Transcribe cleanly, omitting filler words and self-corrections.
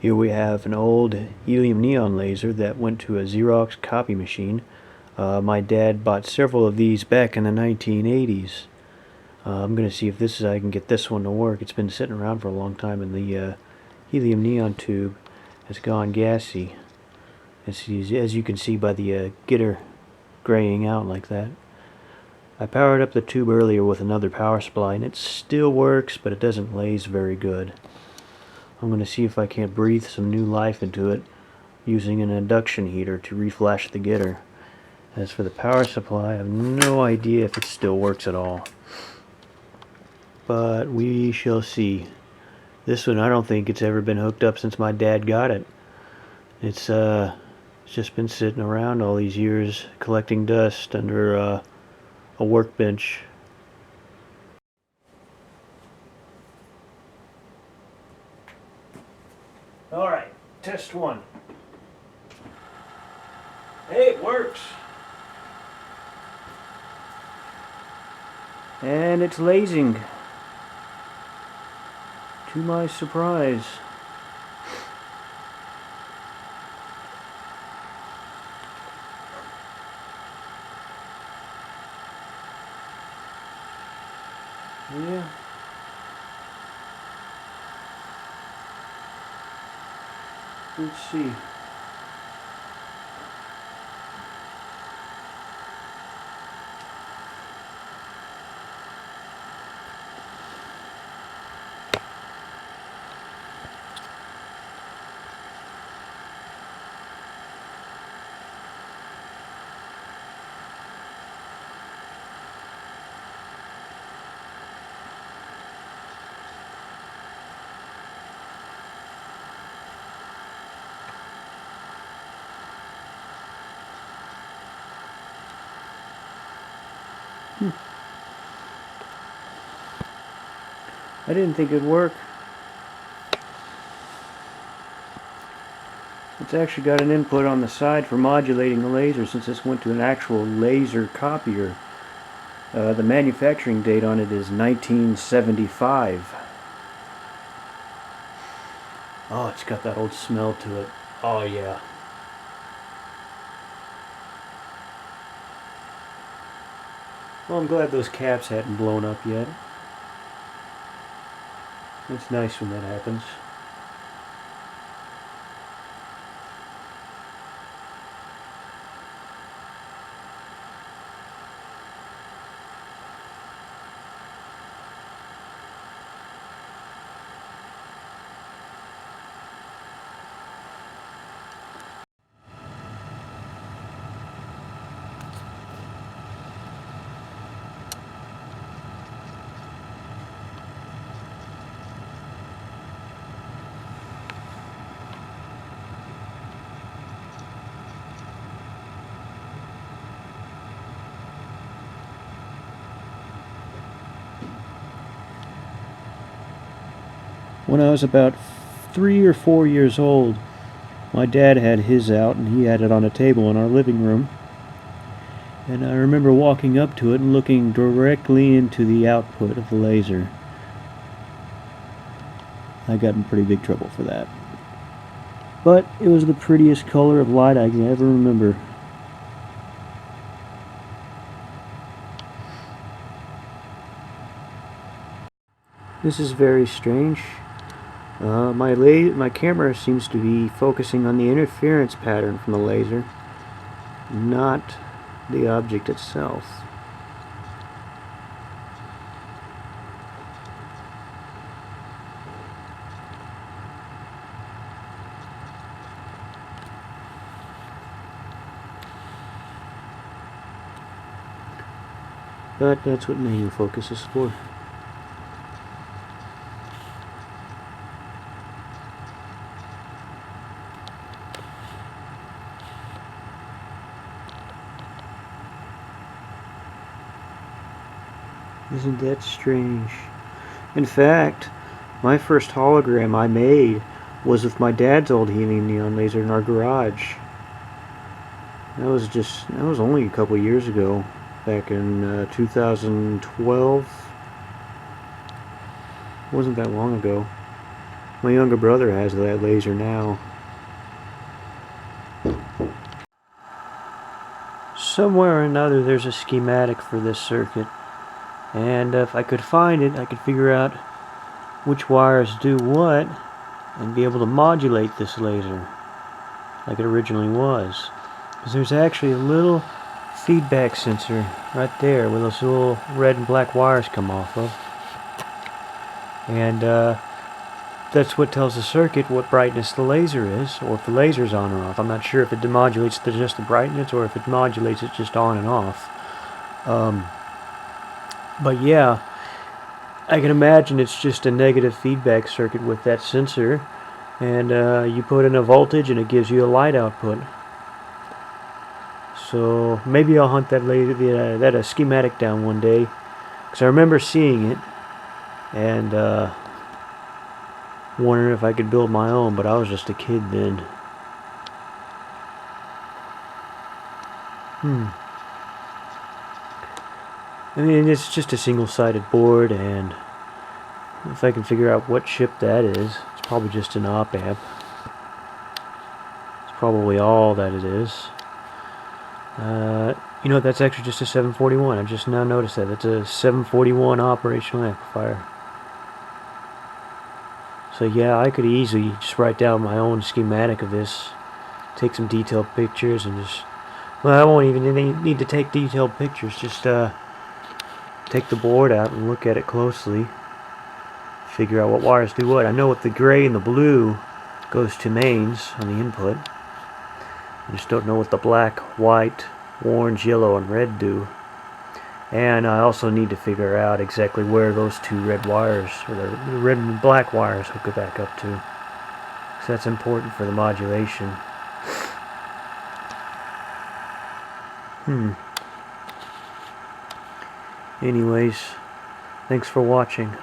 Here we have an old helium neon laser that went to a Xerox copy machine. My dad bought several of these back in the 1980s. I'm going to see if I can get this one to work. It's been sitting around for a long time, and the helium neon tube has gone gassy. As you can see by the gitter graying out like that. I powered up the tube earlier with another power supply, and it still works, but it doesn't laze very good. I'm going to see if I can't breathe some new life into it using an induction heater to reflash the gitter. As for the power supply, I have no idea if it still works at all. But we shall see. This one, I don't think it's ever been hooked up since my dad got it. It's just been sitting around all these years collecting dust under a workbench. Alright, test one. Hey, it works! And it's lasing. To my surprise. Yeah. Let's see. I didn't think it'd work. It's actually got an input on the side for modulating the laser, since this went to an actual laser copier. The manufacturing date on it is 1975. Oh, it's got that old smell to it. Oh yeah. Well, I'm glad those caps hadn't blown up yet. It's nice when that happens. When I was about 3 or 4 years old, my dad had his out, and he had it on a table in our living room. And I remember walking up to it and looking directly into the output of the laser. I got in pretty big trouble for that. But it was the prettiest color of light I can ever remember. This is very strange. My camera seems to be focusing on the interference pattern from the laser, not the object itself. But that's what manual focus is for. Isn't that strange? In fact, my first hologram I made was with my dad's old helium neon laser in our garage. That was only a couple years ago, back in 2012. Wasn't that long ago. My younger brother has that laser now. Somewhere or another there's a schematic for this circuit, and if I could find it, I could figure out which wires do what and be able to modulate this laser like it originally was. Because there's actually a little feedback sensor right there where those little red and black wires come off of, and that's what tells the circuit what brightness the laser is, or if the laser's on or off. I'm not sure if it demodulates just the brightness or if it modulates it just on and off. But yeah, I can imagine it's just a negative feedback circuit with that sensor, and you put in a voltage and it gives you a light output. So maybe I'll hunt that schematic down one day, because I remember seeing it and wondering if I could build my own, but I was just a kid then. I mean, it's just a single-sided board, and if I can figure out what chip that is, it's probably just an op-amp. It's probably all that it is. You know, that's actually just a 741. I just now noticed that. It's a 741 operational amplifier. So yeah, I could easily just write down my own schematic of this, take some detailed pictures, and just... Well, I won't even need to take detailed pictures. Just take the board out and look at it closely. Figure out what wires do what. I know what the gray and the blue goes to mains on the input. I just don't know what the black, white, orange, yellow, and red do. And I also need to figure out exactly where those two red wires, or the red and black wires, hook it back up to. So that's important for the modulation. Anyways, thanks for watching.